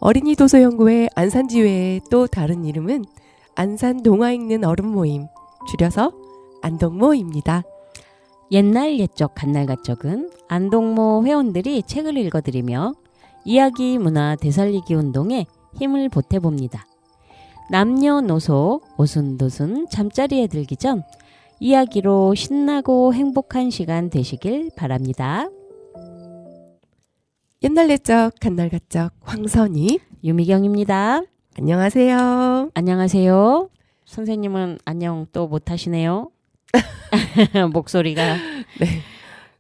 어린이 도서연구회 안산지회의 또 다른 이름은 안산 동화 읽는 어른 모임, 줄여서 안동모입니다. 옛날 옛적 갓날갓적은 안동모 회원들이 책을 읽어드리며 이야기 문화 되살리기 운동에 힘을 보태봅니다. 남녀노소 오순도순 잠자리에 들기 전 이야기로 신나고 행복한 시간 되시길 바랍니다. 옛날 옛적 갓날갓적 황선희 유미경입니다. 안녕하세요. 안녕하세요. 선생님은 안녕 또 못하시네요. 목소리가. 네.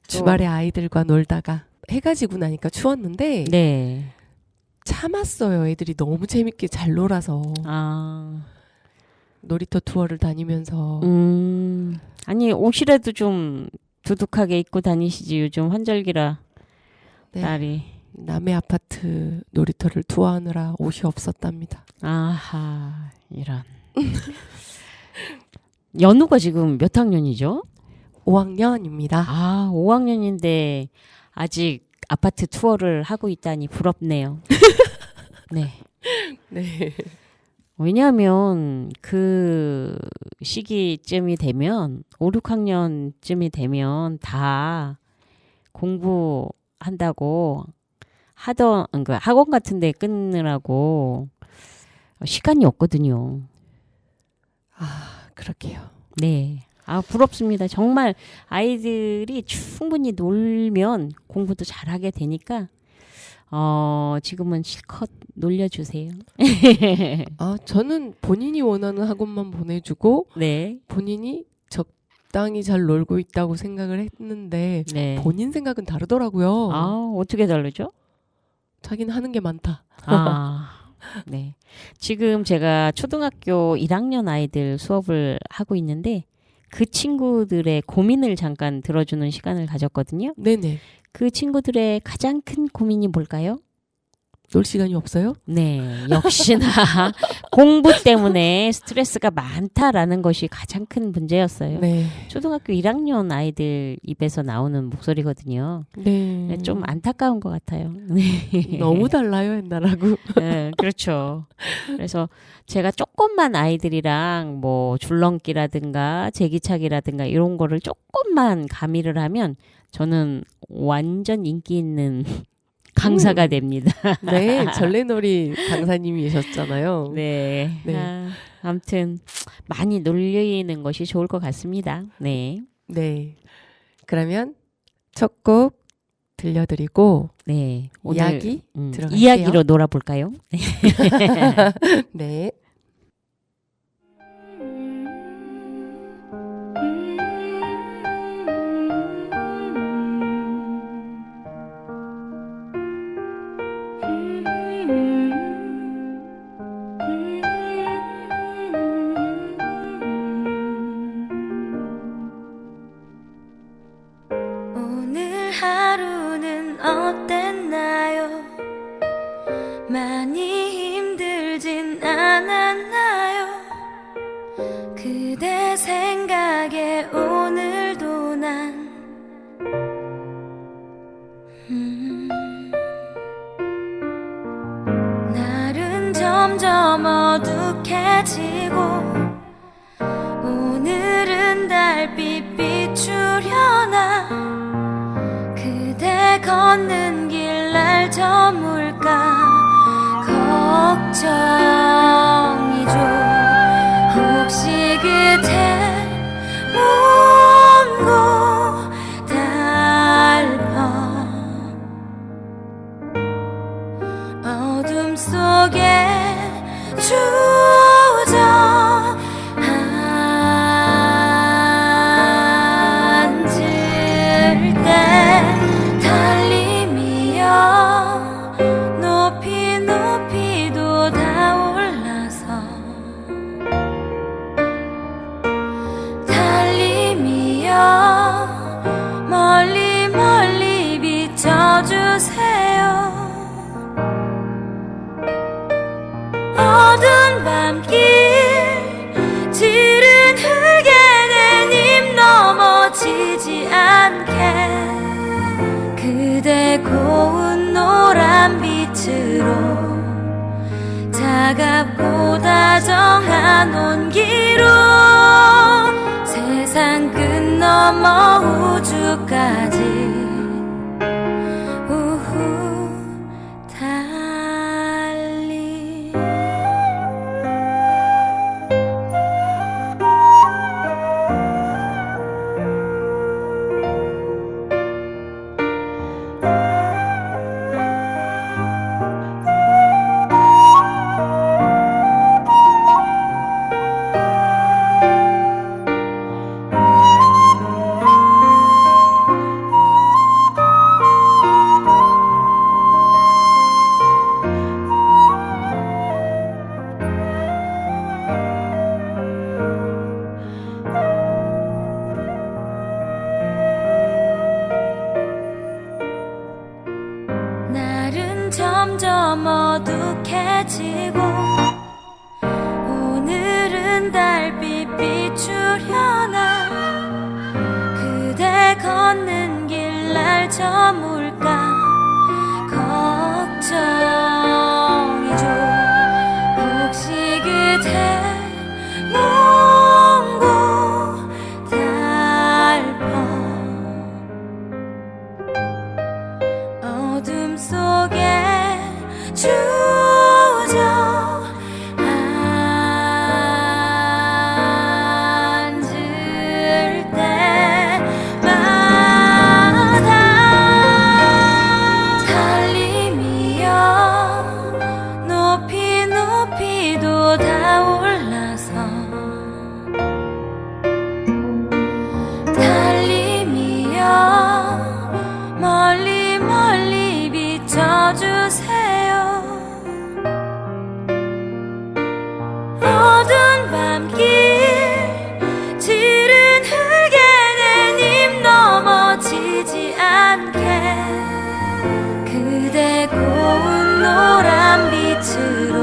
주말에 아이들과 놀다가 해가 지고 나니까 추웠는데 네. 참았어요. 애들이 너무 재밌게 잘 놀아서. 놀이터 투어를 다니면서. 아니 옷이라도 좀 두둑하게 입고 다니시지. 요즘 환절기라. 네. 딸이. 남의 아파트 놀이터를 투어하느라 옷이 없었답니다. 아하, 이런. 연우가 지금 몇 학년이죠? 5학년입니다. 5학년인데 아직 아파트 투어를 하고 있다니 부럽네요. 네. 네. 왜냐하면 그 시기쯤이 되면 5, 6학년쯤이 되면 다 공부한다고 하던 그 학원 같은 데 끊느라고 시간이 없거든요. 그렇게요. 네. 부럽습니다. 정말 아이들이 충분히 놀면 공부도 잘하게 되니까 지금은 실컷 놀려주세요. 저는 본인이 원하는 학원만 보내주고 네. 본인이 적당히 잘 놀고 있다고 생각을 했는데 네. 본인 생각은 다르더라고요. 어떻게 다르죠? 자기는 하는 게 많다. 네. 지금 제가 초등학교 1학년 아이들 수업을 하고 있는데 그 친구들의 고민을 잠깐 들어주는 시간을 가졌거든요. 네네. 그 친구들의 가장 큰 고민이 뭘까요? 놀 시간이 없어요? 네, 역시나 공부 때문에 스트레스가 많다라는 것이 가장 큰 문제였어요. 네. 초등학교 1학년 아이들 입에서 나오는 목소리거든요. 네. 네, 좀 안타까운 것 같아요. 네. 너무 달라요, 옛날하고. 네, 그렇죠. 그래서 제가 조금만 아이들이랑 뭐 줄넘기라든가 제기차기라든가 이런 거를 조금만 가미를 하면 저는 완전 인기 있는 강사가 됩니다. 네, 전래놀이 강사님이셨잖아요. 네. 네. 아무튼 많이 놀리는 것이 좋을 것 같습니다. 네. 네. 그러면 첫 곡 들려드리고 네. 오늘 이야기 들어갈게요. 이야기로 놀아볼까요? 네. 오늘 하루는 어땠나요? 많이 힘들진 않았나요? 그대 생각에 오늘도 난 날은 점점 어둑해지고 오늘은 달빛 비추려나 그대 걷는 길 날 저물까 걱정이죠. 혹시 그대 먼 곳 달밤 어둠 속에 주저앉을 때 달림이여 높이 높이도 다 올라서 달림이여 멀리 멀리 비춰주세요. 어두운 밤길 지른 흙에 내 입 넘어지지 않게 그대 고운 노란 빛으로 온기로 세상 끝 넘어 우주까지 우후 달리 날은 점점 어둑해지고 오늘은 달빛 비추려나 그대 걷는 길 날 저물까 걱정이죠. 혹시 그대 몽고 달퍼 어둠 속에 주저앉을 때마다 달림이여 높이 높이도 다 올라서 달림이여 멀리 멀리 비춰주세요. 어두운 밤길 지른 흙에 내 입 넘어지지 않게 그대 고운 노란 빛으로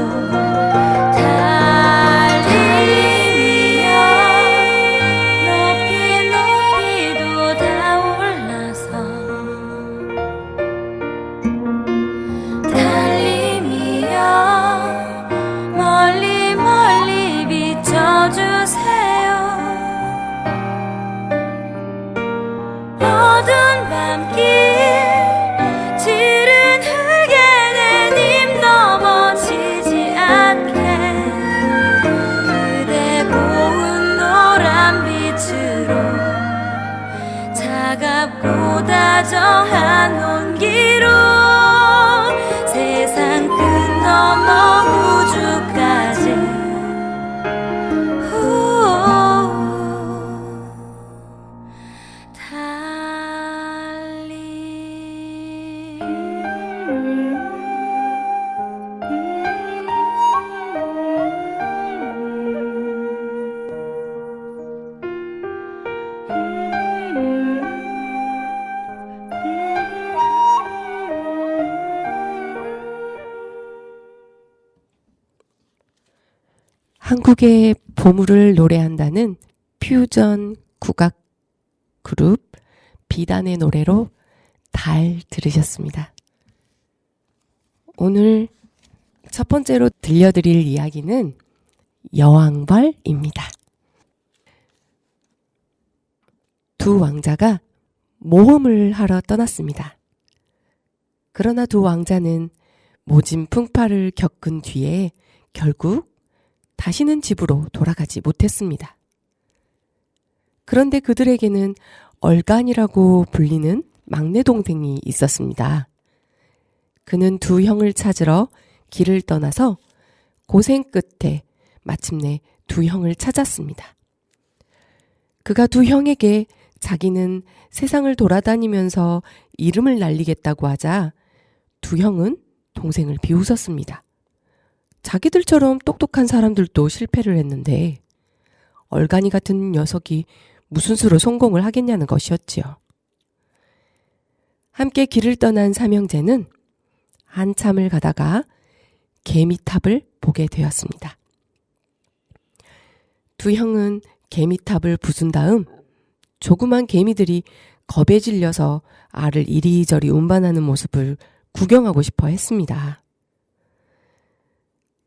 달림이여 높이 높이도 다 올라서 달림이여 멀리 멀리 비춰주세요. 어두운 밤길 지른 흙에 내 입 넘어지지 않게 그대 고운 노란 빛으로 차갑고 다정한 온기로 세상 끝 넘어 우주까지 한국의 보물을 노래한다는 퓨전 국악 그룹 비단의 노래로 달 들으셨습니다. 오늘 첫 번째로 들려드릴 이야기는 여왕벌입니다. 두 왕자가 모험을 하러 떠났습니다. 그러나 두 왕자는 모진 풍파를 겪은 뒤에 결국 다시는 집으로 돌아가지 못했습니다. 그런데 그들에게는 얼간이라고 불리는 막내 동생이 있었습니다. 그는 두 형을 찾으러 길을 떠나서 고생 끝에 마침내 두 형을 찾았습니다. 그가 두 형에게 자기는 세상을 돌아다니면서 이름을 날리겠다고 하자 두 형은 동생을 비웃었습니다. 자기들처럼 똑똑한 사람들도 실패를 했는데 얼간이 같은 녀석이 무슨 수로 성공을 하겠냐는 것이었지요. 함께 길을 떠난 삼형제는 한참을 가다가 개미탑을 보게 되었습니다. 두 형은 개미탑을 부순 다음 조그만 개미들이 겁에 질려서 알을 이리저리 운반하는 모습을 구경하고 싶어 했습니다.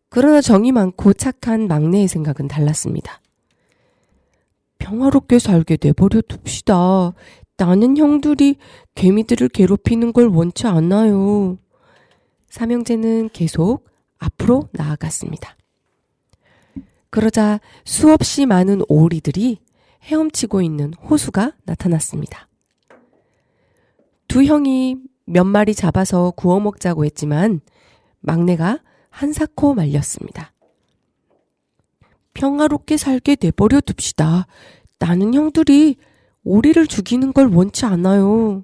그러나 정이 많고 착한 막내의 생각은 달랐습니다. 평화롭게 살게 내버려 둡시다. 나는 형들이 개미들을 괴롭히는 걸 원치 않아요. 삼형제는 계속 앞으로 나아갔습니다. 그러자 수없이 많은 오리들이 헤엄치고 있는 호수가 나타났습니다. 두 형이 몇 마리 잡아서 구워 먹자고 했지만 막내가 한사코 말렸습니다. 평화롭게 살게 내버려 둡시다. 나는 형들이 오리를 죽이는 걸 원치 않아요.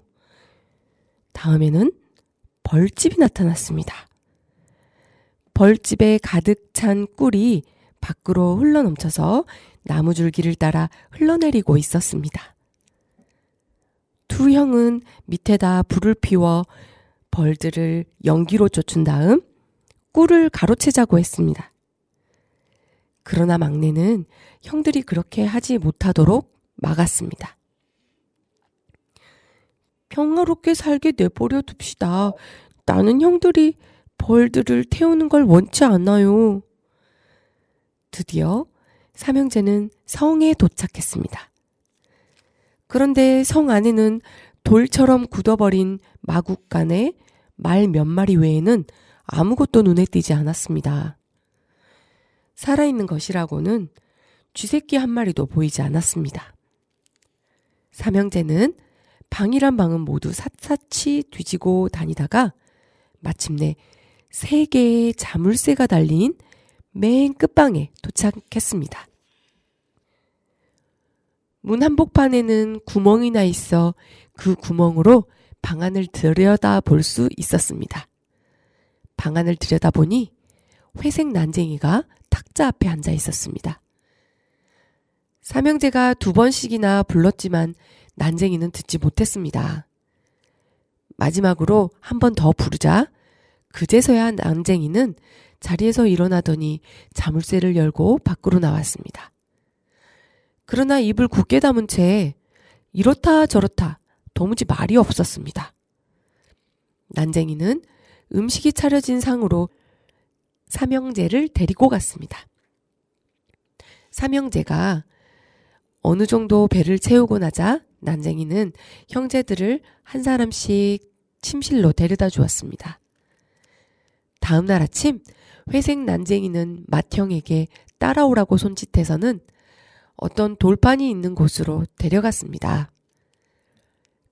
다음에는 벌집이 나타났습니다. 벌집에 가득 찬 꿀이 밖으로 흘러넘쳐서 나무줄기를 따라 흘러내리고 있었습니다. 두 형은 밑에다 불을 피워 벌들을 연기로 쫓은 다음 꿀을 가로채자고 했습니다. 그러나 막내는 형들이 그렇게 하지 못하도록 막았습니다. 평화롭게 살게 내버려 둡시다. 나는 형들이 벌들을 태우는 걸 원치 않아요. 드디어 삼형제는 성에 도착했습니다. 그런데 성 안에는 돌처럼 굳어버린 마구간에 말 몇 마리 외에는 아무것도 눈에 띄지 않았습니다. 살아있는 것이라고는 쥐새끼 한 마리도 보이지 않았습니다. 삼형제는 방이란 방은 모두 샅샅이 뒤지고 다니다가 마침내 3개의 자물쇠가 달린 맨 끝방에 도착했습니다. 문 한복판에는 구멍이 나 있어 그 구멍으로 방 안을 들여다 볼 수 있었습니다. 방 안을 들여다보니 회색 난쟁이가 탁자 앞에 앉아 있었습니다. 삼형제가 2번씩이나 불렀지만 난쟁이는 듣지 못했습니다. 마지막으로 한 번 더 부르자 그제서야 난쟁이는 자리에서 일어나더니 자물쇠를 열고 밖으로 나왔습니다. 그러나 입을 굳게 다문 채 이렇다 저렇다 도무지 말이 없었습니다. 난쟁이는 음식이 차려진 상으로 삼형제를 데리고 갔습니다. 삼형제가 어느 정도 배를 채우고 나자 난쟁이는 형제들을 한 사람씩 침실로 데려다 주었습니다. 다음 날 아침 회색 난쟁이는 맏형에게 따라오라고 손짓해서는 어떤 돌판이 있는 곳으로 데려갔습니다.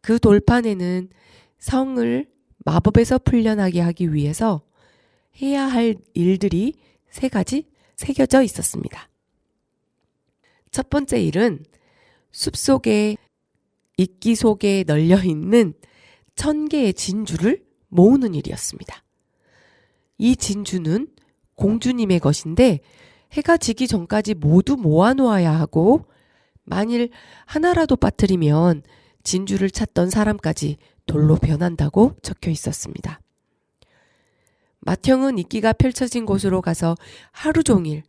그 돌판에는 성을 마법에서 풀려나게 하기 위해서 해야 할 일들이 3가지 새겨져 있었습니다. 첫 번째 일은 숲속에 이끼 속에 널려있는 1000개의 진주를 모으는 일이었습니다. 이 진주는 공주님의 것인데 해가 지기 전까지 모두 모아놓아야 하고 만일 하나라도 빠뜨리면 진주를 찾던 사람까지 돌로 변한다고 적혀 있었습니다. 맏형은 이끼가 펼쳐진 곳으로 가서 하루 종일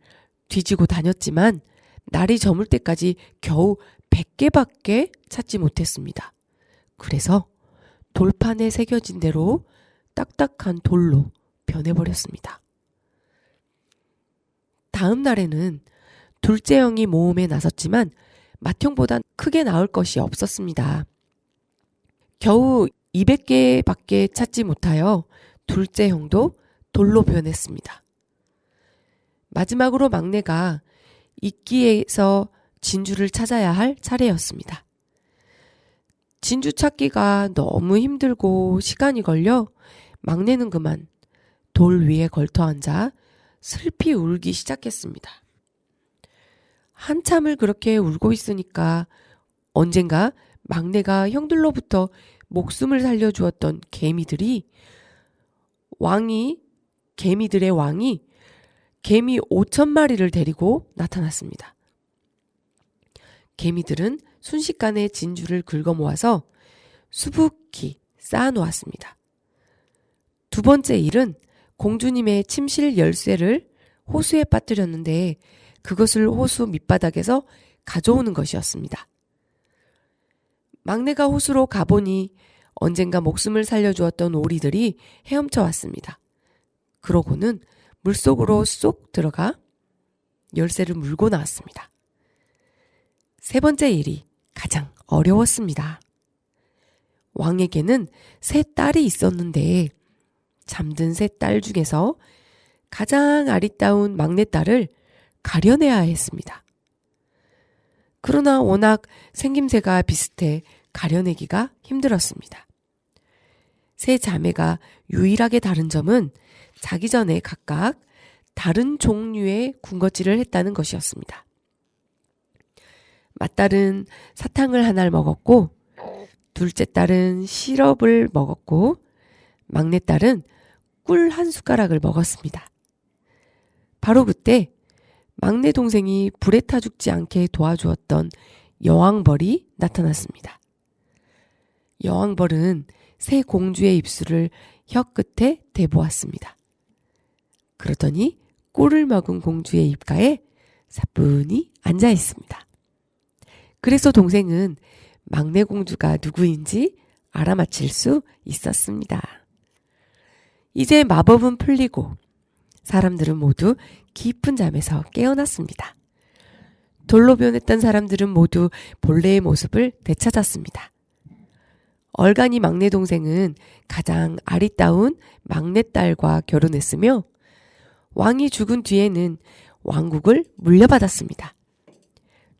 뒤지고 다녔지만 날이 저물 때까지 겨우 100개밖에 찾지 못했습니다. 그래서 돌판에 새겨진 대로 딱딱한 돌로 변해버렸습니다. 다음 날에는 둘째 형이 모험에 나섰지만 맏형보단 크게 나올 것이 없었습니다. 겨우 200개밖에 찾지 못하여 둘째 형도 돌로 변했습니다. 마지막으로 막내가 이끼에서 진주를 찾아야 할 차례였습니다. 진주 찾기가 너무 힘들고 시간이 걸려 막내는 그만 돌 위에 걸터 앉아 슬피 울기 시작했습니다. 한참을 그렇게 울고 있으니까 언젠가 막내가 형들로부터 목숨을 살려주었던 개미들의 왕이 개미 5,000마리를 데리고 나타났습니다. 개미들은 순식간에 진주를 긁어 모아서 수북히 쌓아놓았습니다. 두 번째 일은 공주님의 침실 열쇠를 호수에 빠뜨렸는데 그것을 호수 밑바닥에서 가져오는 것이었습니다. 막내가 호수로 가보니 언젠가 목숨을 살려주었던 오리들이 헤엄쳐 왔습니다. 그러고는 물속으로 쏙 들어가 열쇠를 물고 나왔습니다. 세 번째 일이 가장 어려웠습니다. 왕에게는 세 딸이 있었는데 잠든 세 딸 중에서 가장 아리따운 막내딸을 가려내야 했습니다. 그러나 워낙 생김새가 비슷해 가려내기가 힘들었습니다. 세 자매가 유일하게 다른 점은 자기 전에 각각 다른 종류의 군것질을 했다는 것이었습니다. 맏딸은 사탕을 하나를 먹었고 둘째 딸은 시럽을 먹었고 막내딸은 꿀 한 숟가락을 먹었습니다. 바로 그때 막내 동생이 불에 타 죽지 않게 도와주었던 여왕벌이 나타났습니다. 여왕벌은 새 공주의 입술을 혀 끝에 대보았습니다. 그러더니 꿀을 먹은 공주의 입가에 사뿐히 앉아 있습니다. 그래서 동생은 막내 공주가 누구인지 알아맞힐 수 있었습니다. 이제 마법은 풀리고 사람들은 모두 깊은 잠에서 깨어났습니다. 돌로 변했던 사람들은 모두 본래의 모습을 되찾았습니다. 얼간이 막내 동생은 가장 아리따운 막내딸과 결혼했으며 왕이 죽은 뒤에는 왕국을 물려받았습니다.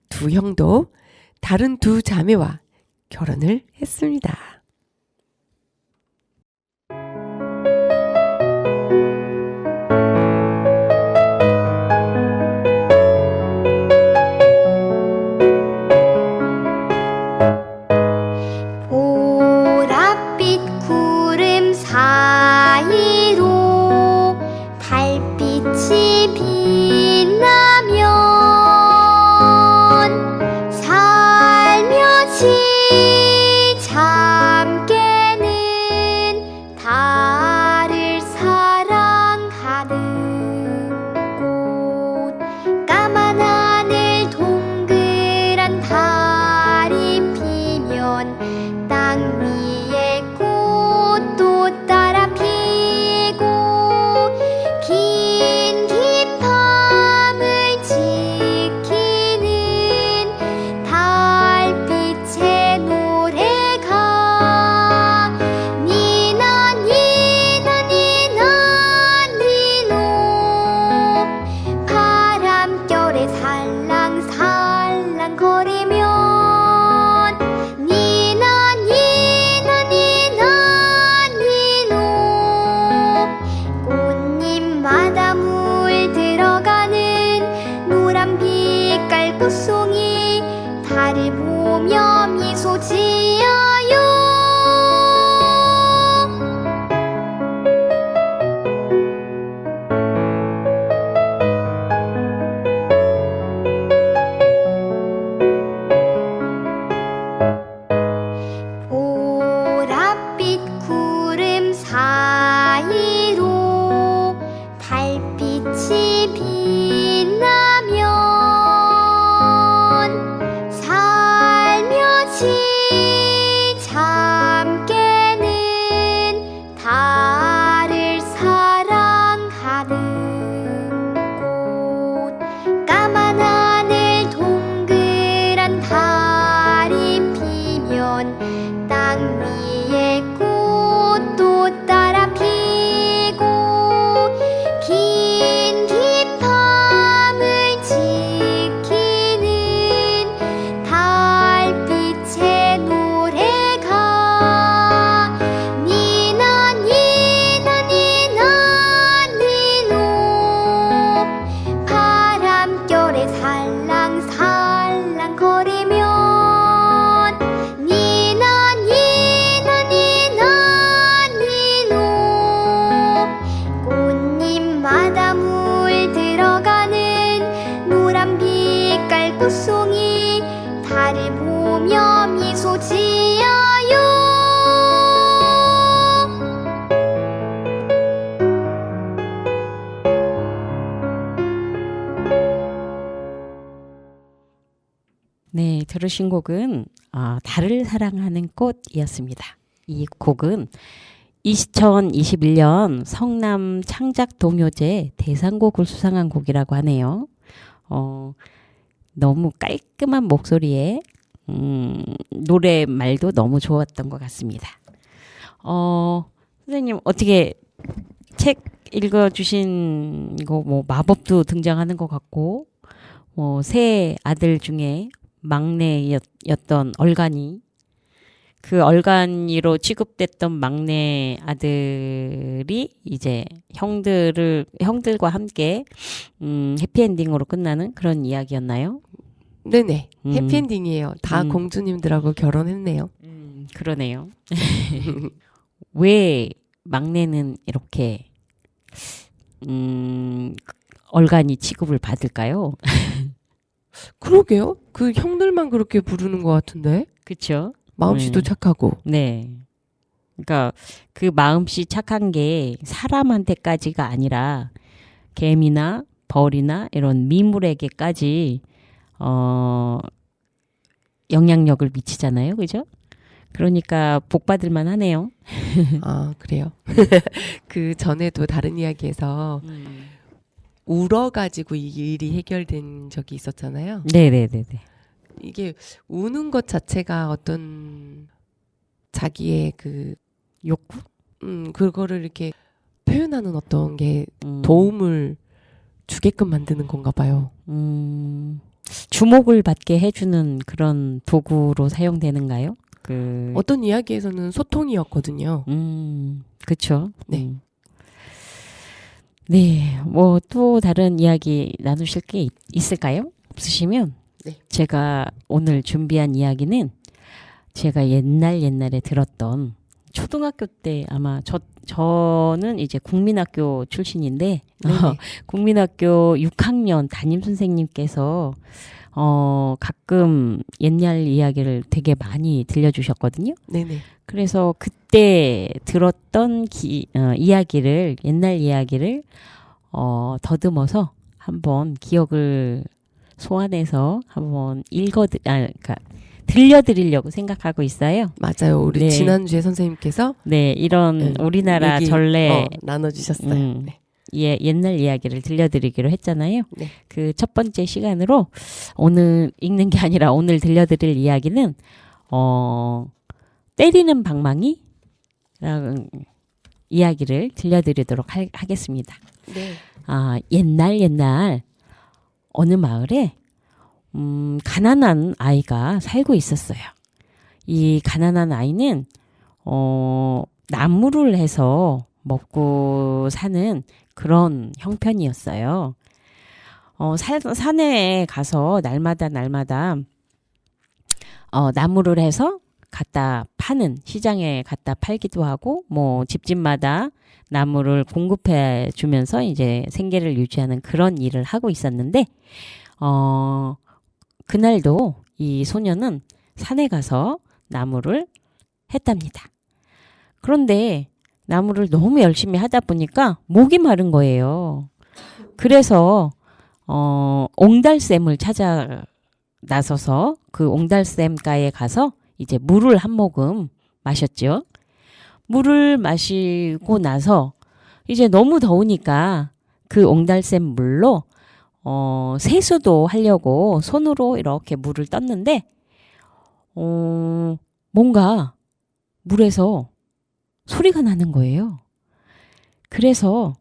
두 형도 다른 두 자매와 결혼을 했습니다. 보랏빛 구름 사이로 달빛이 빛나면 살며시 잠 깨는 달을 사랑하는 꽃 까만 하늘 동그란 달이 피면 땅 위에 꽃도 따라 피고 긴 밤을 지키는 달빛의 노래가 니나 니나 니나 니노 바람결에 살랑살랑 거리면 니나 니나 니나 니노 꽃잎마다 물들어가는 노란 빛깔 꽃송이 달을 보며 미소 지어요. 보랏빛 구름 사이로 달빛이 빛나면 살며시 잠 깨는 달을 사랑하는 꽃 까만 하늘 동그란 달이 피면 땅 위에 꽃도 따라 피고 긴 밤을 지키는 달빛의 노래가 니나 니나 니나 니노 바람결에 살랑살랑 거리면 니나 니나 니나 니노 꽃잎마다 물들어가는 노란 빛깔 꽃송이 달을 보며 미소 지어요. 네, 들으신 곡은 달을 사랑하는 꽃이었습니다. 이 곡은 2021년 성남 창작 동요제 대상곡을 수상한 곡이라고 하네요. 너무 깔끔한 목소리에 노래 말도 너무 좋았던 것 같습니다. 선생님 어떻게 책 읽어주신 거 뭐 마법도 등장하는 것 같고 세 아들 중에 막내였던 얼간이 그 얼간이로 취급됐던 막내 아들이 이제 형들과 함께 해피엔딩으로 끝나는 그런 이야기였나요? 네네. 해피엔딩이에요. 다 공주님들하고 결혼했네요. 그러네요. 왜 막내는 이렇게 얼간이 취급을 받을까요? 그러게요. 그 형들만 그렇게 부르는 것 같은데. 그렇죠. 마음씨도 착하고. 네. 그러니까 그 마음씨 착한 게 사람한테까지가 아니라 개미나 벌이나 이런 미물에게까지 영향력을 미치잖아요. 그죠? 그러니까 복 받을 만하네요. 아, 그래요. 그 전에도 다른 이야기에서 울어가지고 이 일이 해결된 적이 있었잖아요. 네네네네. 이게 우는 것 자체가 어떤 자기의 그 욕구? 그거를 이렇게 표현하는 어떤 게 도움을 주게끔 만드는 건가 봐요. 주목을 받게 해주는 그런 도구로 사용되는가요? 어떤 이야기에서는 소통이었거든요. 그쵸. 네. 네, 뭐 또 다른 이야기 나누실 게 있을까요? 없으시면 네. 제가 오늘 준비한 이야기는 제가 옛날에 들었던 초등학교 때 아마 저는 이제 국민학교 출신인데 국민학교 6학년 담임 선생님께서 가끔 옛날 이야기를 되게 많이 들려주셨거든요. 네네. 그래서 그때 들었던 옛날 이야기를 더듬어서 한번 기억을 소환해서 한번 그러니까 들려드리려고 생각하고 있어요. 맞아요. 우리 네. 지난주에 선생님께서 네, 이런 우리나라 전래 나눠주셨어요. 네. 옛날 이야기를 들려드리기로 했잖아요. 네. 그 첫 번째 시간으로 오늘 읽는 게 아니라 오늘 들려드릴 이야기는 때리는 방망이라는 이야기를 들려드리도록 하겠습니다. 네. 옛날 어느 마을에 가난한 아이가 살고 있었어요. 이 가난한 아이는 나무를 해서 먹고 사는 그런 형편이었어요. 산에 가서 날마다 나무를 해서 갖다 파는 시장에 갖다 팔기도 하고 뭐 집집마다 나무를 공급해 주면서 이제 생계를 유지하는 그런 일을 하고 있었는데 그날도 이 소녀는 산에 가서 나무를 했답니다. 그런데 나무를 너무 열심히 하다 보니까 목이 마른 거예요. 그래서 옹달샘을 찾아 나서서 그 옹달샘가에 가서 이제 물을 한 모금 마셨죠. 물을 마시고 나서 이제 너무 더우니까 그 옹달샘 물로 세수도 하려고 손으로 이렇게 물을 떴는데 뭔가 물에서 소리가 나는 거예요. 그래서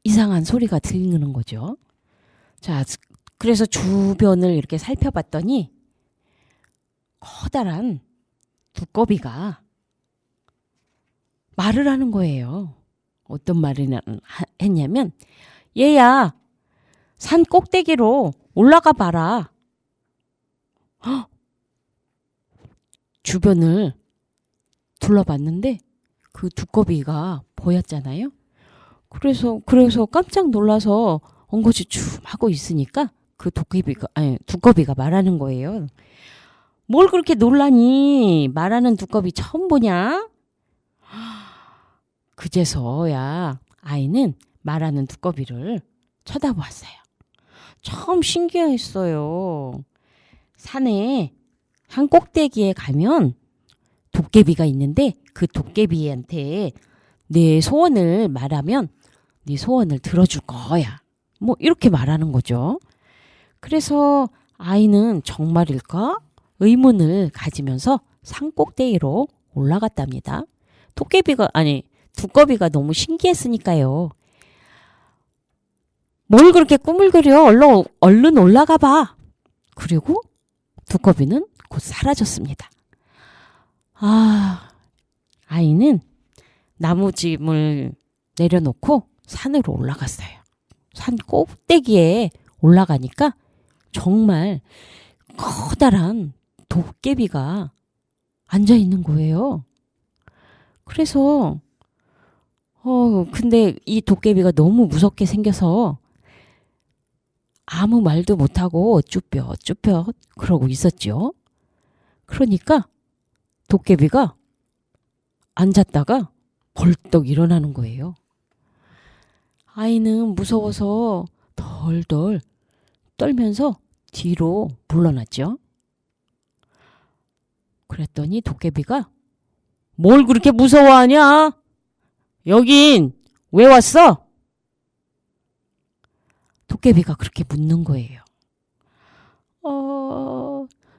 이상한 소리가 들리는 거죠. 자, 그래서 주변을 이렇게 살펴봤더니 커다란 두꺼비가 말을 하는 거예요. 어떤 말을 했냐면 얘야 산 꼭대기로 올라가 봐라. 주변을 둘러봤는데 그 두꺼비가 보였잖아요. 그래서 깜짝 놀라서 엉거주춤 하고 있으니까 그 두꺼비가 말하는 거예요. 뭘 그렇게 놀라니? 말하는 두꺼비 처음 보냐? 그제서야 아이는 말하는 두꺼비를 쳐다보았어요. 참 신기했어요. 산에 산 꼭대기에 가면 도깨비가 있는데 그 도깨비한테 내 소원을 말하면 네 소원을 들어줄 거야. 뭐 이렇게 말하는 거죠. 그래서 아이는 정말일까? 의문을 가지면서 산꼭대기로 올라갔답니다. 두꺼비가 너무 신기했으니까요. 뭘 그렇게 꿈을 그려? 얼른 올라가 봐. 그리고 두꺼비는 곧 사라졌습니다. 아이는 나무짐을 내려놓고 산으로 올라갔어요. 산 꼭대기에 올라가니까 정말 커다란 도깨비가 앉아 있는 거예요. 그래서 근데 이 도깨비가 너무 무섭게 생겨서 아무 말도 못하고 쭈뼛쭈뼛 그러고 있었죠. 그러니까 도깨비가 앉았다가 벌떡 일어나는 거예요. 아이는 무서워서 덜덜 떨면서 뒤로 물러났죠. 그랬더니 도깨비가 뭘 그렇게 무서워하냐? 여긴 왜 왔어? 도깨비가 그렇게 묻는 거예요.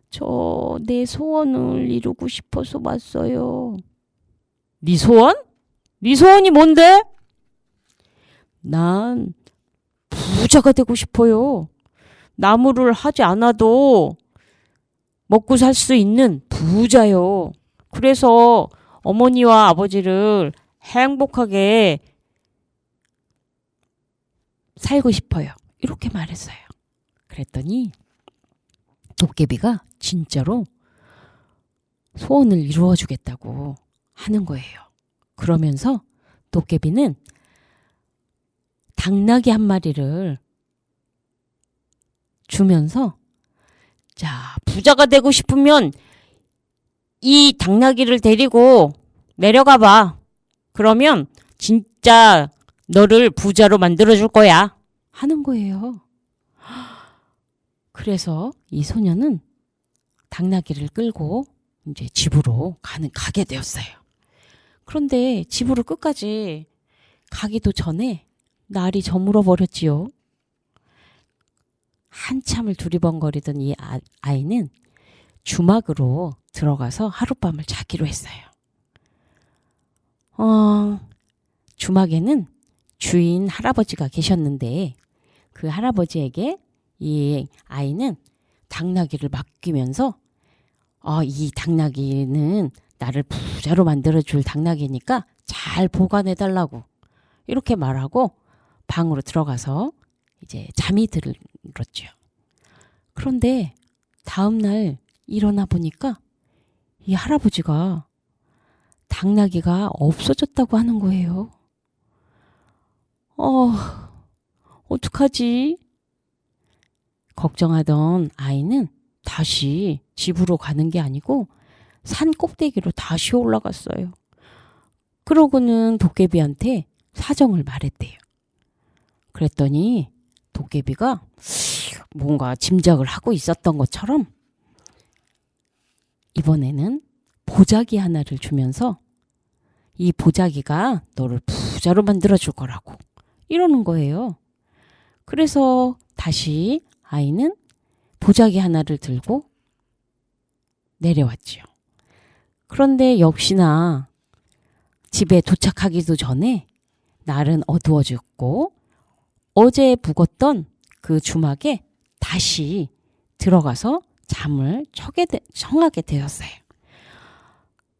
저 내 소원을 이루고 싶어서 왔어요. 네 소원? 네 소원이 뭔데? 난 부자가 되고 싶어요. 나무를 하지 않아도 먹고 살 수 있는 부자요. 그래서 어머니와 아버지를 행복하게 살고 싶어요. 이렇게 말했어요. 그랬더니 도깨비가 진짜로 소원을 이루어 주겠다고 하는 거예요. 그러면서 도깨비는 당나귀 한 마리를 주면서 자, 부자가 되고 싶으면 이 당나귀를 데리고 내려가 봐. 그러면 진짜 너를 부자로 만들어줄 거야. 하는 거예요. 그래서 이 소녀는 당나귀를 끌고 이제 집으로 가게 되었어요. 그런데 집으로 끝까지 가기도 전에 날이 저물어 버렸지요. 한참을 두리번거리던 이 아이는 주막으로 들어가서 하룻밤을 자기로 했어요. 주막에는 주인 할아버지가 계셨는데 그 할아버지에게 이 아이는 당나귀를 맡기면서 이 당나귀는 나를 부자로 만들어줄 당나귀니까 잘 보관해달라고 이렇게 말하고 방으로 들어가서 이제 잠이 들었죠. 그런데 다음날 일어나 보니까 이 할아버지가 당나귀가 없어졌다고 하는 거예요. 어떡하지? 걱정하던 아이는 다시 집으로 가는 게 아니고 산 꼭대기로 다시 올라갔어요. 그러고는 도깨비한테 사정을 말했대요. 그랬더니 도깨비가 뭔가 짐작을 하고 있었던 것처럼 이번에는 보자기 하나를 주면서 이 보자기가 너를 부자로 만들어줄 거라고 이러는 거예요. 그래서 다시 아이는 보자기 하나를 들고 내려왔지요. 그런데 역시나 집에 도착하기도 전에 날은 어두워졌고 어제 묵었던 그 주막에 다시 들어가서 잠을 청하게 되었어요.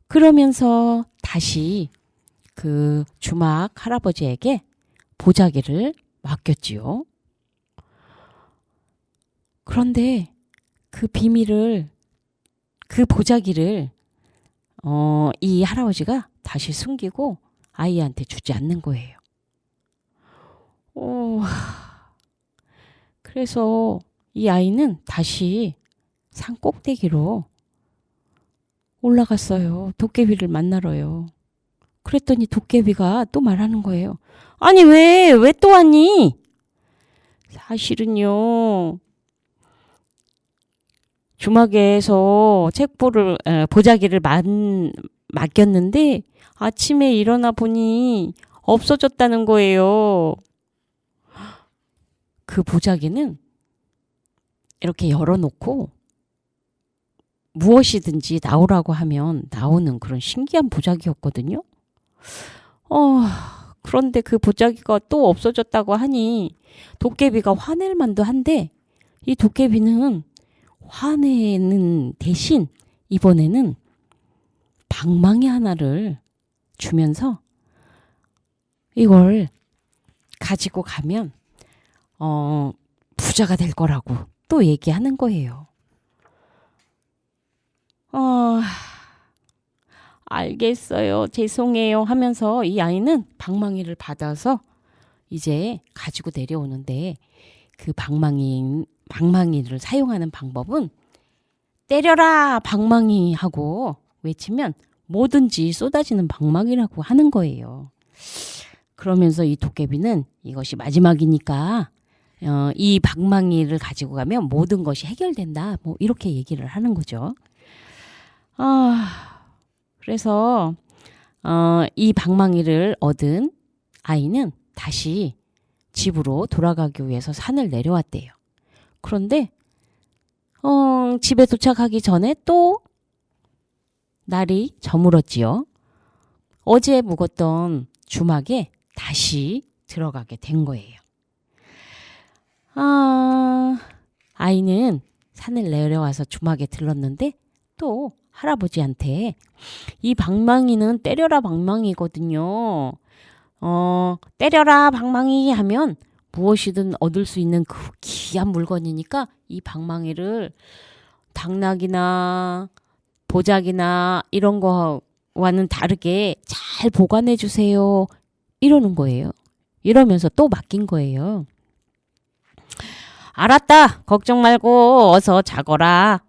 그러면서 다시 그 주막 할아버지에게 보자기를 맡겼지요. 그런데 그 보자기를 이 할아버지가 다시 숨기고 아이한테 주지 않는 거예요. 그래서 이 아이는 다시 산 꼭대기로 올라갔어요. 도깨비를 만나러요. 그랬더니 도깨비가 또 말하는 거예요. 아니 왜 또 왔니? 사실은요. 주막에서 보자기를 맡겼는데 아침에 일어나 보니 없어졌다는 거예요. 그 보자기는 이렇게 열어놓고 무엇이든지 나오라고 하면 나오는 그런 신기한 보자기였거든요. 그런데 그 보자기가 또 없어졌다고 하니 도깨비가 화낼 만도 한데 이 도깨비는 화내는 대신 이번에는 방망이 하나를 주면서 이걸 가지고 가면 부자가 될 거라고 또 얘기하는 거예요. 알겠어요. 죄송해요 하면서 이 아이는 방망이를 받아서 이제 가지고 내려오는데 그 방망이를 사용하는 방법은 때려라 방망이 하고 외치면 뭐든지 쏟아지는 방망이라고 하는 거예요. 그러면서 이 도깨비는 이것이 마지막이니까 이 방망이를 가지고 가면 모든 것이 해결된다. 뭐 이렇게 얘기를 하는 거죠. 그래서 이 방망이를 얻은 아이는 다시 집으로 돌아가기 위해서 산을 내려왔대요. 그런데 집에 도착하기 전에 또 날이 저물었지요. 어제 묵었던 주막에 다시 들어가게 된 거예요. 아이는 산을 내려와서 주막에 들렀는데 또 할아버지한테 이 방망이는 때려라 방망이거든요. 때려라 방망이 하면 무엇이든 얻을 수 있는 그 귀한 물건이니까 이 방망이를 당나귀나 보자기나 이런 거와는 다르게 잘 보관해 주세요. 이러는 거예요. 이러면서 또 맡긴 거예요. 알았다. 걱정 말고 어서 자거라.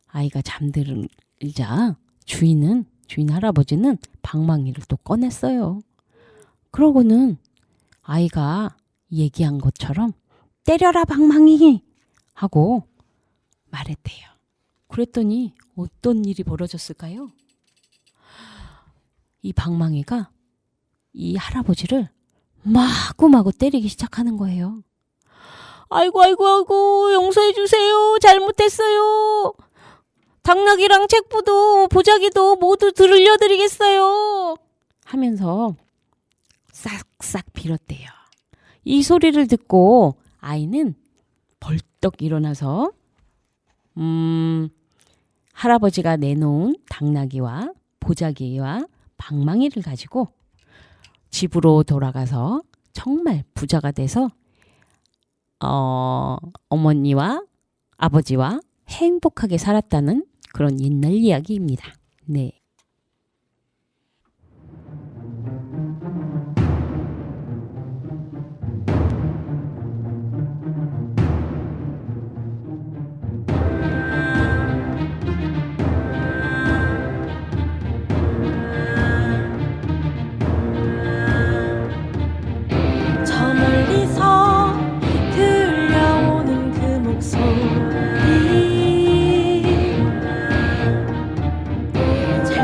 아이가 잠들자 주인 할아버지는 방망이를 또 꺼냈어요. 그러고는 아이가 얘기한 것처럼 때려라 방망이 하고 말했대요. 그랬더니 어떤 일이 벌어졌을까요? 이 방망이가 이 할아버지를 마구마구 때리기 시작하는 거예요. 아이고 용서해 주세요. 잘못했어요. 당나귀랑 책부도 보자기도 모두 들려드리겠어요. 하면서 싹싹 빌었대요. 이 소리를 듣고 아이는 벌떡 일어나서 할아버지가 내놓은 당나귀와 보자기와 방망이를 가지고 집으로 돌아가서 정말 부자가 돼서 어머니와 아버지와 행복하게 살았다는 그런 옛날 이야기입니다. 네. 저 멀리서 들려오는 그 목소리 잘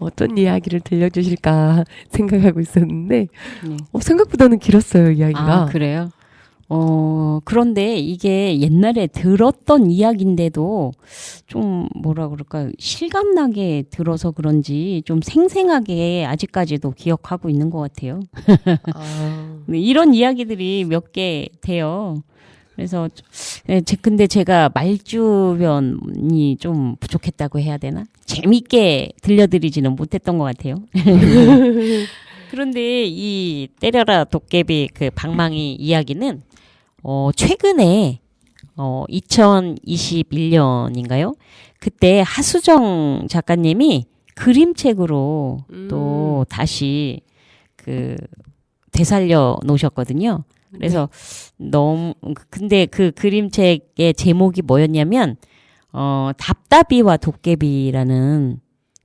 어떤 이야기를 들려주실까 생각하고 있었는데 네. 생각보다는 길었어요, 이야기가. 아, 그래요? 그런데 이게 옛날에 들었던 이야기인데도 좀 뭐라 그럴까 실감나게 들어서 그런지 좀 생생하게 아직까지도 기억하고 있는 것 같아요. 아, 네, 이런 이야기들이 몇 개 돼요. 그래서 근데 제가 말주변이 좀 부족했다고 해야 되나? 재밌게 들려드리지는 못했던 것 같아요. 그런데 이 때려라 도깨비 그 방망이 이야기는 최근에 2021년인가요? 그때 하수정 작가님이 그림책으로 또 다시 그 되살려 놓으셨거든요. 그래서 근데 그 그림책의 제목이 뭐였냐면 답답이와 도깨비라는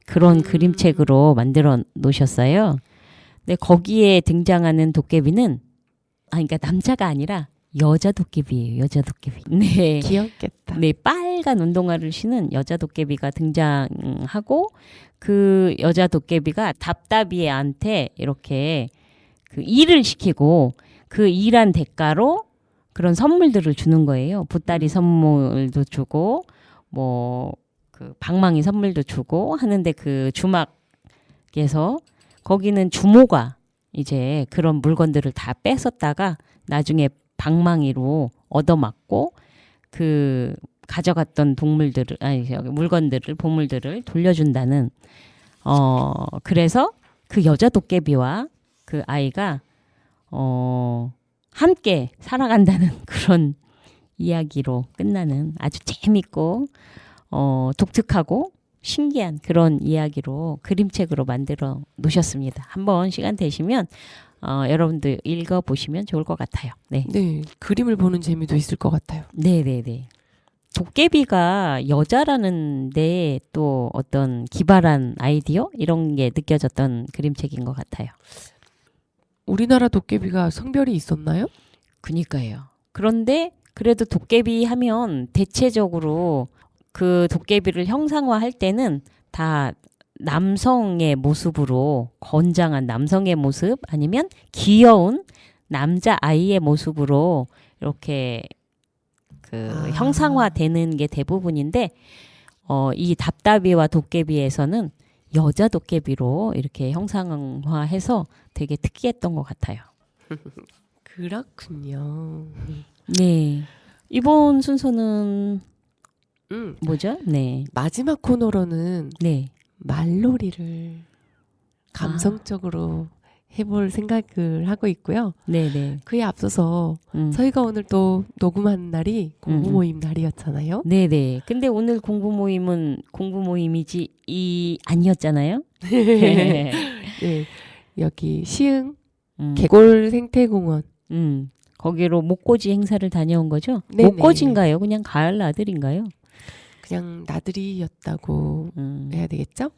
그런 그림책으로 만들어 놓으셨어요. 근데 거기에 등장하는 도깨비는 그러니까 남자가 아니라 여자 도깨비예요. 여자 도깨비. 네. 귀엽겠다. 네, 빨간 운동화를 신은 여자 도깨비가 등장하고 그 여자 도깨비가 답답이한테 이렇게 그 일을 시키고 그 일한 대가로 그런 선물들을 주는 거예요. 보따리 선물도 주고 뭐 그 방망이 선물도 주고 하는데 그 주막에서 거기는 주모가 이제 그런 물건들을 다 뺏었다가 나중에 방망이로 얻어맞고 그 가져갔던 물건들을 보물들을 돌려준다는 그래서 그 여자 도깨비와 그 아이가 함께 살아간다는 그런 이야기로 끝나는 아주 재밌고 독특하고 신기한 그런 이야기로 그림책으로 만들어 놓으셨습니다. 한번 시간 되시면 여러분들 읽어보시면 좋을 것 같아요. 네. 네, 그림을 보는 재미도 있을 것 같아요. 네네네. 도깨비가 여자라는데 또 어떤 기발한 아이디어 이런 게 느껴졌던 그림책인 것 같아요. 우리나라 도깨비가 성별이 있었나요? 그니까요. 그런데 그래도 도깨비 하면 대체적으로 그 도깨비를 형상화할 때는 다 남성의 모습으로 건장한 남성의 모습 아니면 귀여운 남자 아이의 모습으로 이렇게 그 형상화되는 게 대부분인데 이 답답이와 도깨비에서는 여자 도깨비로 이렇게 형상화해서 되게 특이했던 것 같아요. 그렇군요. 네. 이번 순서는 뭐죠? 네. 마지막 코너로는 네. 말놀이를 감성적으로 해볼 생각을 하고 있고요. 네네. 그에 앞서서 저희가 오늘 또 녹음하는 날이 공부 모임 날이었잖아요. 네네. 근데 오늘 공부 모임은 공부 모임이지 아니었잖아요. 네, 여기 시흥 개골 생태공원. 거기로 목고지 행사를 다녀온 거죠? 네네. 목고지인가요? 그냥 가을 나들인가요? 그냥 나들이였다고 해야 되겠죠?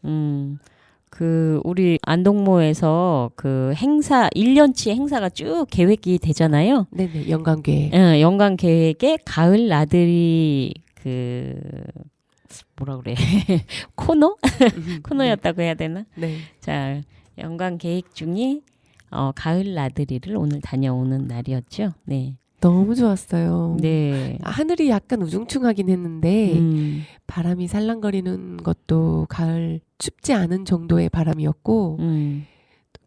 그 우리 안동모에서 그 행사 1년치 행사가 쭉 계획이 되잖아요. 네네, 연간 계획. 연간 계획에 가을 나들이 그 뭐라 그래 코너였다고 해야 되나? 네. 자, 연간 계획 중에 가을 나들이를 오늘 다녀오는 날이었죠. 네. 너무 좋았어요. 네. 하늘이 약간 우중충하긴 했는데 바람이 살랑거리는 것도 가을 춥지 않은 정도의 바람이었고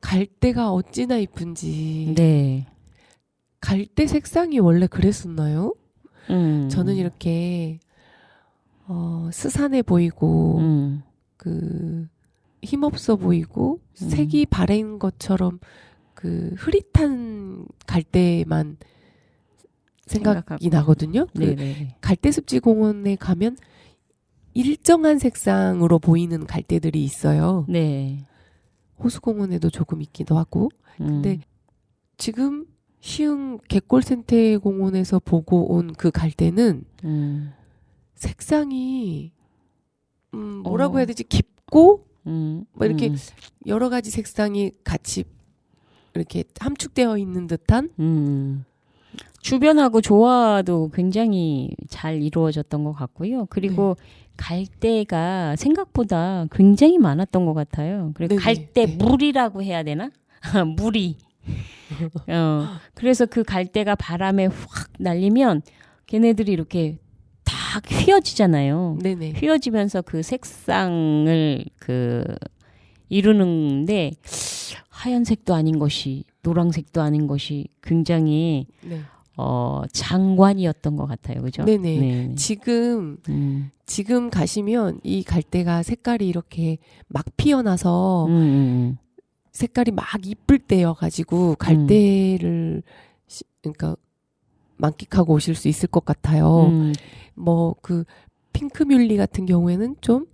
갈대가 어찌나 이쁜지. 네. 갈대 색상이 원래 그랬었나요? 저는 이렇게 스산해 보이고 그 힘없어 보이고 색이 바랜 것처럼 그 흐릿한 갈대만 생각이 나거든요. 그 갈대습지공원에 가면 일정한 색상으로 보이는 갈대들이 있어요. 네. 호수공원에도 조금 있기도 하고. 근데 지금 시흥 갯골생태공원에서 보고 온 그 갈대는 색상이 뭐라고 해야 되지? 깊고 뭐 이렇게 여러 가지 색상이 같이 이렇게 함축되어 있는 듯한 주변하고 조화도 굉장히 잘 이루어졌던 것 같고요. 그리고 갈대가 생각보다 굉장히 많았던 것 같아요. 그리고 네네. 갈대 네. 물이라고 해야 되나? 물이. 그래서 그 갈대가 바람에 확 날리면 걔네들이 이렇게 다 휘어지잖아요. 네네. 휘어지면서 그 색상을 이루는데 하얀색도 아닌 것이 노란색도 아닌 것이 굉장히 네. 장관이었던 것 같아요. 그죠? 네네. 네. 지금 가시면 이 갈대가 색깔이 이렇게 막 피어나서 색깔이 막 이쁠 때여가지고 갈대를 그러니까 만끽하고 오실 수 있을 것 같아요. 뭐 그 핑크뮬리 같은 경우에는 좀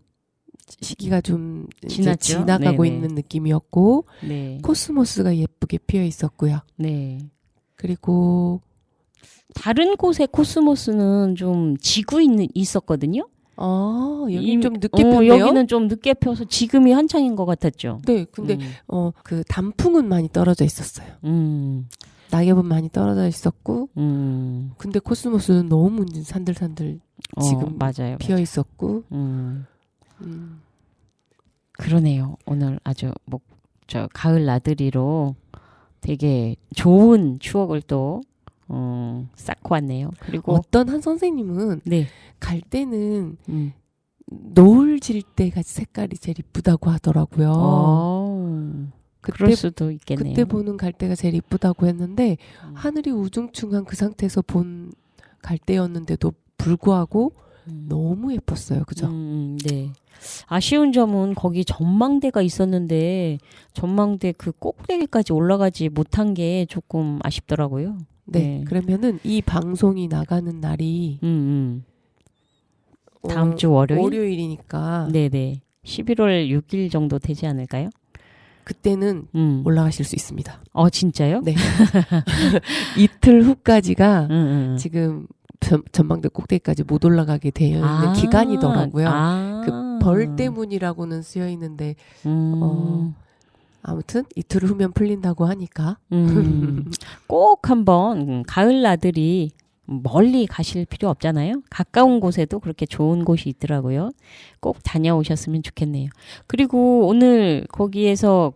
시기가 좀 이제 지났죠? 지나가고 네네. 있는 느낌이었고 네. 코스모스가 예쁘게 피어 있었고요. 네. 그리고 다른 곳의 코스모스는 좀 있었거든요. 여기 좀 늦게 폈네요. 여기는 좀 늦게 펴서 지금이 한창인 것 같았죠. 네, 근데 그 단풍은 많이 떨어져 있었어요. 낙엽은 많이 떨어져 있었고, 근데 코스모스는 너무 산들산들 지금 맞아요. 피어 있었고, 그러네요. 오늘 아주 가을 나들이로 되게 좋은 추억을 또 쌓고 왔네요. 그리고 어떤 한 선생님은 네. 갈 때는 노을 질 때가 색깔이 제일 이쁘다고 하더라고요. 그럴 수도 있겠네요. 그때 보는 갈대가 제일 이쁘다고 했는데 하늘이 우중충한 그 상태에서 본 갈대였는데도 불구하고 너무 예뻤어요. 그죠? 네. 아쉬운 점은 거기 전망대가 있었는데 전망대 그 꼭대기까지 올라가지 못한 게 조금 아쉽더라고요. 네. 그러면은 이 방송이 나가는 날이 다음 주 월요일? 월요일이니까 네네. 11월 6일 정도 되지 않을까요? 그때는 올라가실 수 있습니다. 진짜요? 네. 이틀 후까지가 지금 전망대 꼭대기까지 못 올라가게 되어 있는 기간이더라고요. 그 벌대문이라고는 쓰여 있는데 아무튼 이틀 후면 풀린다고 하니까 꼭 한번 가을 나들이 멀리 가실 필요 없잖아요. 가까운 곳에도 그렇게 좋은 곳이 있더라고요. 꼭 다녀오셨으면 좋겠네요. 그리고 오늘 거기에서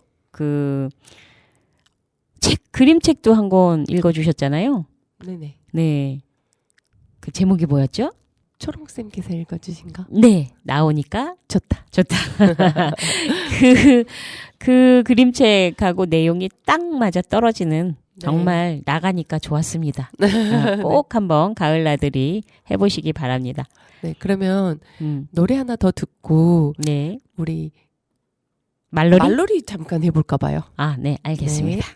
그림책도 한 권 읽어주셨잖아요. 네네. 네. 그 제목이 뭐였죠? 초롱쌤께서 읽어주신가? 네. 나오니까 좋다. 그 그림책하고 내용이 딱 맞아 떨어지는 정말 나가니까 좋았습니다. 꼭 한번 가을 나들이 해보시기 바랍니다. 네, 그러면 노래 하나 더 듣고 네. 우리 말놀이 잠깐 해볼까 봐요. 네, 알겠습니다. 네.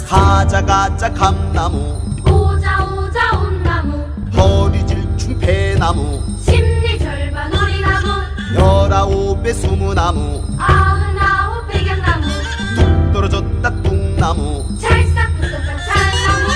가자 감나무 오자 온나무 허리질 춘패나무 심리 절반 오리나무 19배 수무나무 99 백양나무 뚝 떨어졌다 뚝나무 찰싹 붙었다 찰나무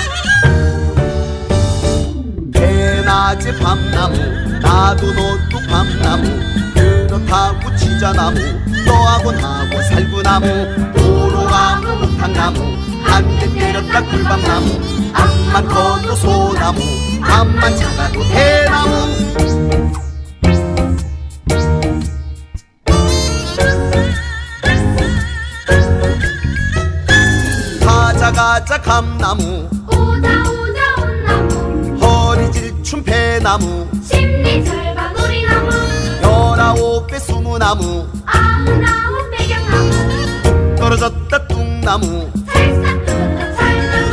대낮에 밤나무 나도 너도 밤나무 그렇다고 치자나무 너하고 나하고 살구나무 도로가무 목탕나무 한대 때렸다 꿀밤나무 앞만 커도 소나무 앞만 작아도 대나무 가자 감나무 오자 온나무 허리질 춘패나무 심리 절반 오리나무 19배 수무나무 99 백양나무 떨어졌다 뚝나무 찰싹 붙었다 찰나무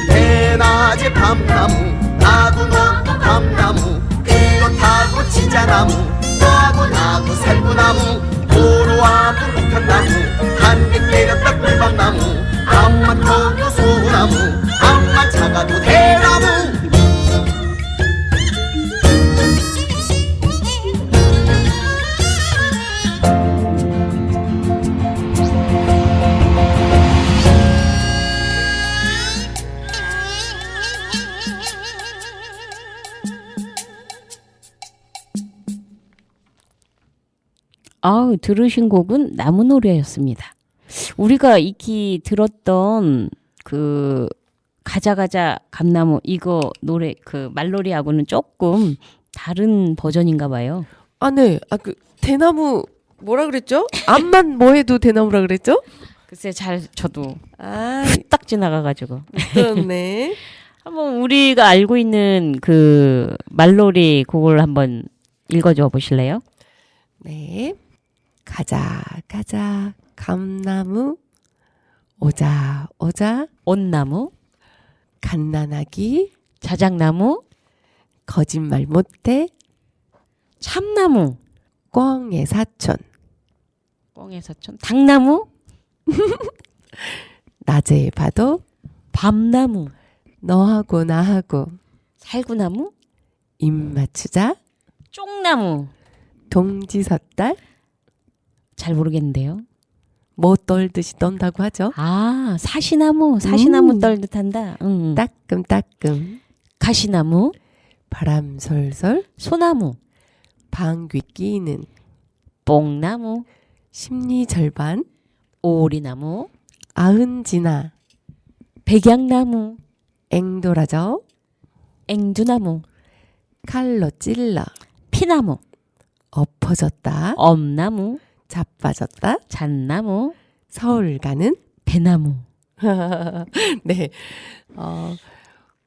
대낮에 밤나무 나도 너도 밤나무 그렇다고 치자나무 너하고 나하고 살구나무 도로하고 목한나무 한개 때렸다 꿀밤나무 앞만 커도 소나무 앞만 작아도 대나무 들으신 곡은 나무노래였습니다. 우리가 익히 들었던 그 가자 가자 감나무 이거 노래 그 말놀이하고는 조금 다른 버전인가 봐요. 아, 네. 아, 그 대나무 뭐라 그랬죠? 앞만 뭐 해도 대나무라 그랬죠? 글쎄 잘 저도 아, 딱 지나가가지고 그렇네. 한번 우리가 알고 있는 그 말놀이 그걸 한번 읽어줘 보실래요? 네. 가자 가자 감나무 오자 오자 온나무, 갓난아기 자작나무, 거짓말 못해 참나무, 꽝의 사촌 꽁의 사촌, 당나무, 낮에 봐도 밤나무, 너하고 나하고 살구나무, 입 맞추자 쪽나무. 동지섣달 잘 모르겠는데요. 뭐 떨듯이 떤다고 하죠. 아, 사시나무 떨듯 한다. 따끔따끔 가시나무, 바람 솔솔 소나무, 방귀 끼는 뽕나무, 심리 절반 오리나무, 아흔지나 백양나무, 앵돌아져 앵두나무, 칼로 찔러 피나무, 엎어졌다 엄나무, 자빠졌다 잣나무, 서울 가는 배나무. 네.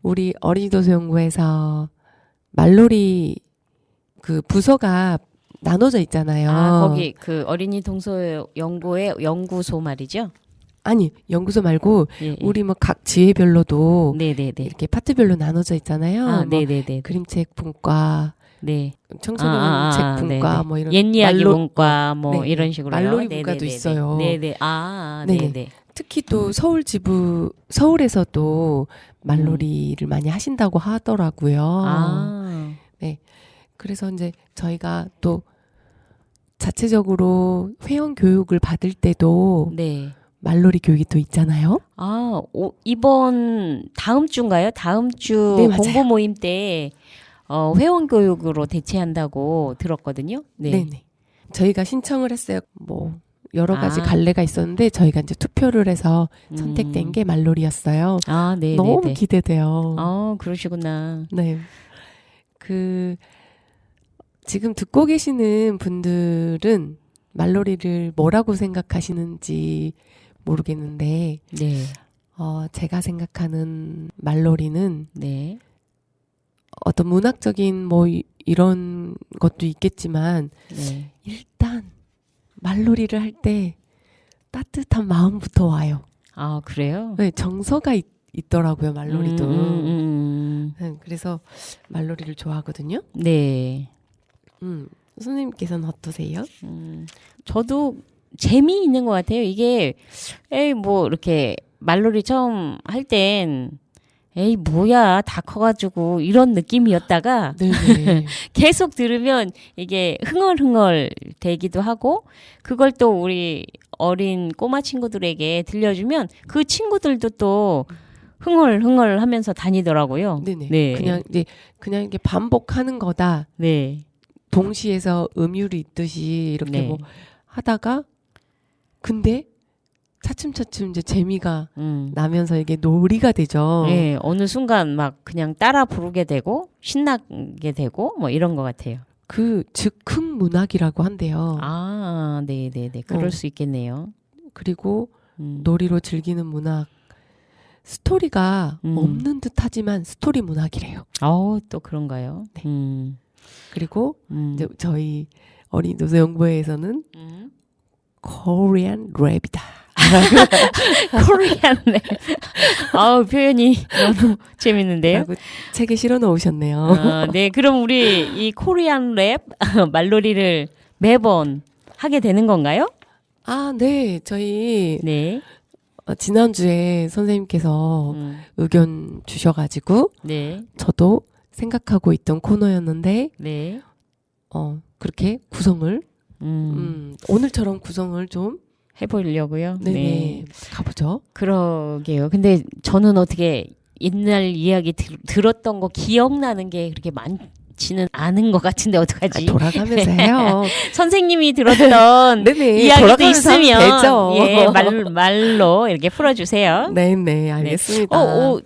우리 어린이도서연구에서 말놀이 그 부서가 나눠져 있잖아요. 아, 거기 그 어린이 동서 연구의 연구소 말이죠? 아니, 연구소 말고 예, 예. 우리 뭐 각 지회별로도 네네네. 이렇게 파트별로 나눠져 있잖아요. 아, 뭐 네네네. 그림책 분과, 네. 청소년 책 분과 네네. 뭐 이런 옛 이야기 말로- 문과 뭐 네, 이런 식으로 말놀이 문과도 있어요. 네네. 아, 네네. 네네. 특히 또 서울에서도 말놀이를 많이 하신다고 하더라고요. 아, 그래서 이제 저희가 또 자체적으로 회원 교육을 받을 때도 네. 말놀이 교육이 또 있잖아요. 아, 이번 다음 주인가요? 다음 주 네, 맞아요. 공부 모임 때 회원 교육으로 대체한다고 들었거든요. 네. 네네. 저희가 신청을 했어요. 뭐 여러 가지 아. 갈래가 있었는데 저희가 이제 투표를 해서 선택된 게 말놀이였어요. 아, 네, 너무 네. 기대돼요. 그러시구나. 네. 지금 듣고 계시는 분들은 말놀이를 뭐라고 생각하시는지 모르겠는데, 네. 제가 생각하는 말놀이는 네. 어떤 문학적인 뭐 이런 것도 있겠지만, 네. 일단 말놀이를 할 때 따뜻한 마음부터 와요. 아, 그래요? 네, 정서가 있더라고요, 말놀이도. 음. 그래서 말놀이를 좋아하거든요. 네. 선생님께서는 어떠세요? 저도 재미있는 것 같아요. 이게, 뭐, 이렇게, 말놀이 처음 할 땐, 뭐야, 다 커가지고, 이런 느낌이었다가, 네네. 계속 들으면 이게 흥얼흥얼 되기도 하고, 그걸 또 우리 어린 꼬마 친구들에게 들려주면, 그 친구들도 또 흥얼흥얼 하면서 다니더라고요. 네네. 네. 그냥 이게 반복하는 거다. 네. 동시에서 음율이 있듯이 이렇게 네. 뭐 하다가 근데 차츰차츰 이제 재미가 나면서 이게 놀이가 되죠. 네, 어느 순간 막 그냥 따라 부르게 되고 신나게 되고 뭐 이런 것 같아요. 그 즉흥 문학이라고 한대요. 아, 네네네. 그럴 수 있겠네요. 그리고 놀이로 즐기는 문학. 스토리가 없는 듯 하지만 스토리 문학이래요. 또 그런가요? 네. 그리고 이제 저희 어린이도서연구회에서는 코리안 랩이다. 코리안 랩. 표현이 너무 재밌는데요. 라고 책에 실어 놓으셨네요. 네, 그럼 우리 이 코리안 랩 말놀이를 매번 하게 되는 건가요? 아, 네. 저희 네. 지난주에 선생님께서 의견 주셔가지고 네. 저도 생각하고 있던 코너였는데 네. 그렇게 구성을 오늘처럼 구성을 좀 해보려고요. 네네. 네. 가보죠. 그러게요. 근데 저는 어떻게 옛날 이야기 들었던 거 기억나는 게 그렇게 많지는 않은 것 같은데 어떡하지? 돌아가면서 해요. 선생님이 들었던 네네. 이야기도 돌아가면서 하면 있으면 되죠. 예, 말로 이렇게 풀어주세요. 네네, 알겠습니다.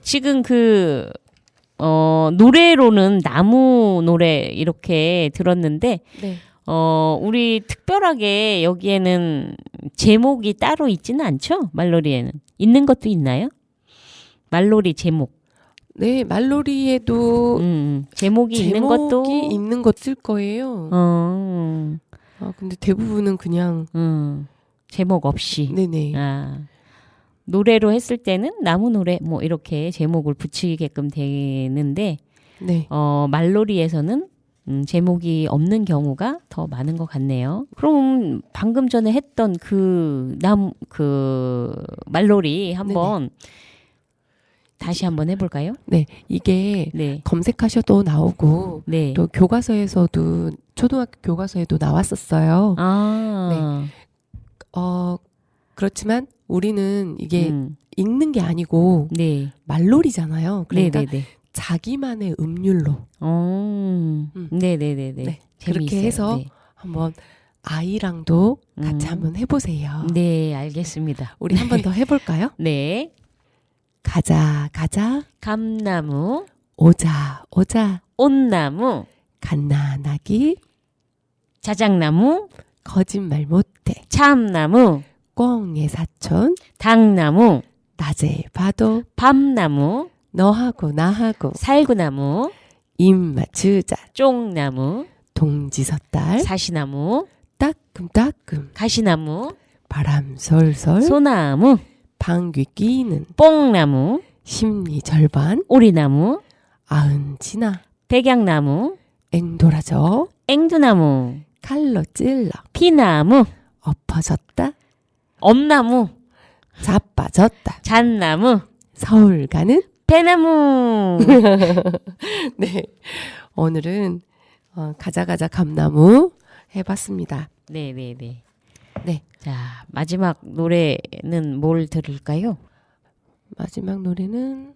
지금 노래로는 나무 노래 이렇게 들었는데 네. 우리 특별하게 여기에는 제목이 따로 있지는 않죠? 말놀이에는. 있는 것도 있나요? 말놀이 제목. 네, 말놀이에도 제목이 있는 것도 제목이 있는 것 쓸 거예요. 근데 대부분은 그냥 제목 없이. 네네. 노래로 했을 때는 나무 노래 뭐 이렇게 제목을 붙이게끔 되는데 네. 말놀이에서는 제목이 없는 경우가 더 많은 것 같네요. 그럼 방금 전에 했던 그 말놀이 한번 다시 한번 해볼까요? 네, 이게 네. 검색하셔도 나오고 네. 또 교과서에서도 초등학교 교과서에도 나왔었어요. 그렇지만 우리는 이게 읽는 게 아니고 네. 말놀이잖아요. 그러니까 네네네. 자기만의 음률로 네네네네. 네, 재미있어요. 그렇게 해서 네. 한번 아이랑도 같이 한번 해보세요. 네, 알겠습니다. 우리 한 번 더 해볼까요? 네. 가자 가자 감나무, 오자 오자 온나무, 갓난아기 자작나무, 거짓말 못해 참나무, 꽁의 사촌 당나무, 낮에 봐도 밤나무, 너하고 나하고 살구나무, 입맞추자 쪽나무, 동지섣달 사시나무, 따끔따끔 가시나무, 바람 솔솔 소나무, 방귀 끼는 뽕나무, 심리 절반 오리나무, 아흔지나 백양나무, 앵돌아져 앵두나무, 칼로 찔러 피나무, 엎어졌다 엄나무, 자빠졌다 잣나무, 서울 가는 배나무. 네 오늘은 가자 가자 감나무 해봤습니다. 네네네. 네 자, 마지막 노래는 뭘 들을까요? 마지막 노래는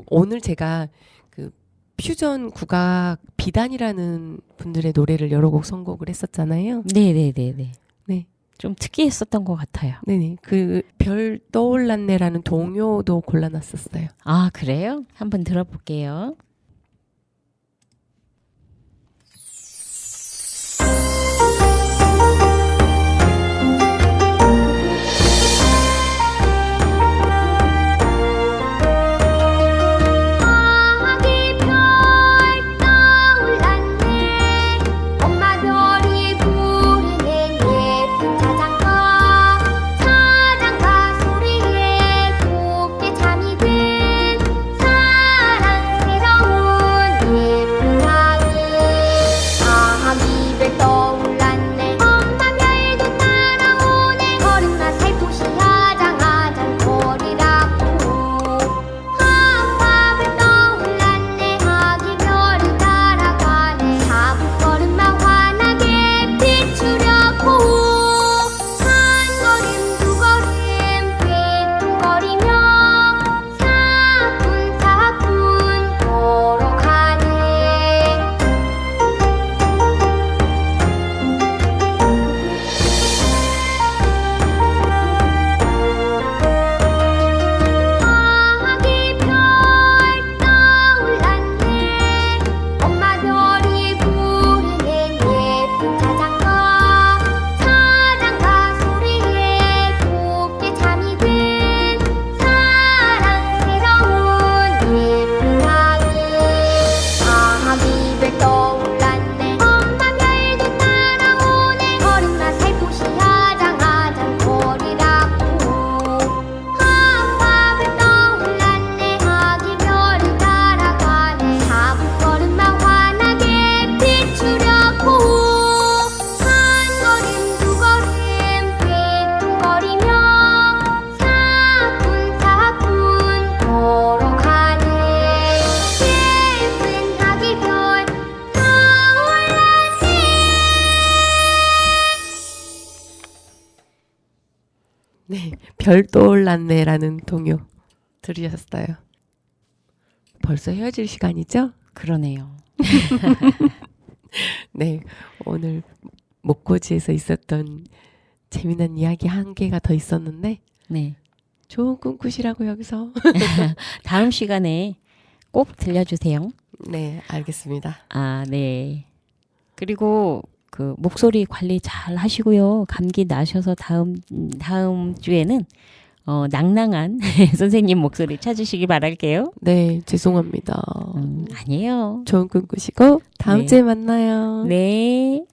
오늘 제가 그 퓨전 국악 비단이라는 분들의 노래를 여러 곡 선곡을 했었잖아요. 네네네네. 네. 좀 특이했었던 것 같아요. 네네. 그 별 떠올랐네라는 동요도 골라놨었어요. 아, 그래요? 한번 들어볼게요. 아기 별 떠올랐네 엄마 별이 부르는 예쁜 자장가 자장가 소리에 곱게 잠이 든 사랑스러운 예쁜 아기 아기 별 떠올랐네 엄마 별도 따라오네 걸음마 살포시 아장아장 거리라고 아빠별 떠올랐네 아기 별을 따라가네 사부걸음만 환하게 비추려고 한 걸음 두 걸음 삐뚤거리며 사뿐사뿐 걸어가네 아기 별 떠올랐네 엄마 별이 부르는 예쁜 자장가 자장가 소리에 곱게 잠이 든 사랑스러운 예쁜 아기 아기 별 떠올랐네 엄마 별도 따라오네 걸음마 살포시 아장아장 거리라고 아빠별 떠올랐네 아기 별을 따라가네 사부걸음만 환하게 비추려고 한 걸음 두 걸음 삐뚤거리며 사뿐사뿐 걸어가네 예쁜 아기 별 떠올랐네 네, 별 떠올랐네라는 동요 들으셨어요. 벌써 헤어질 시간이죠? 그러네요. 네, 오늘 목고지에서 있었던 재미난 이야기 한 개가 더 있었는데 네. 좋은 꿈 꾸시라고 여기서. 다음 시간에 꼭 들려주세요. 네, 알겠습니다. 아, 네. 그리고 그 목소리 관리 잘 하시고요. 감기 나셔서 다음 주에는 낭낭한 선생님 목소리 찾으시기 바랄게요. 네, 죄송합니다. 아니에요. 좋은 꿈 꾸시고 다음 네. 주에 만나요. 네.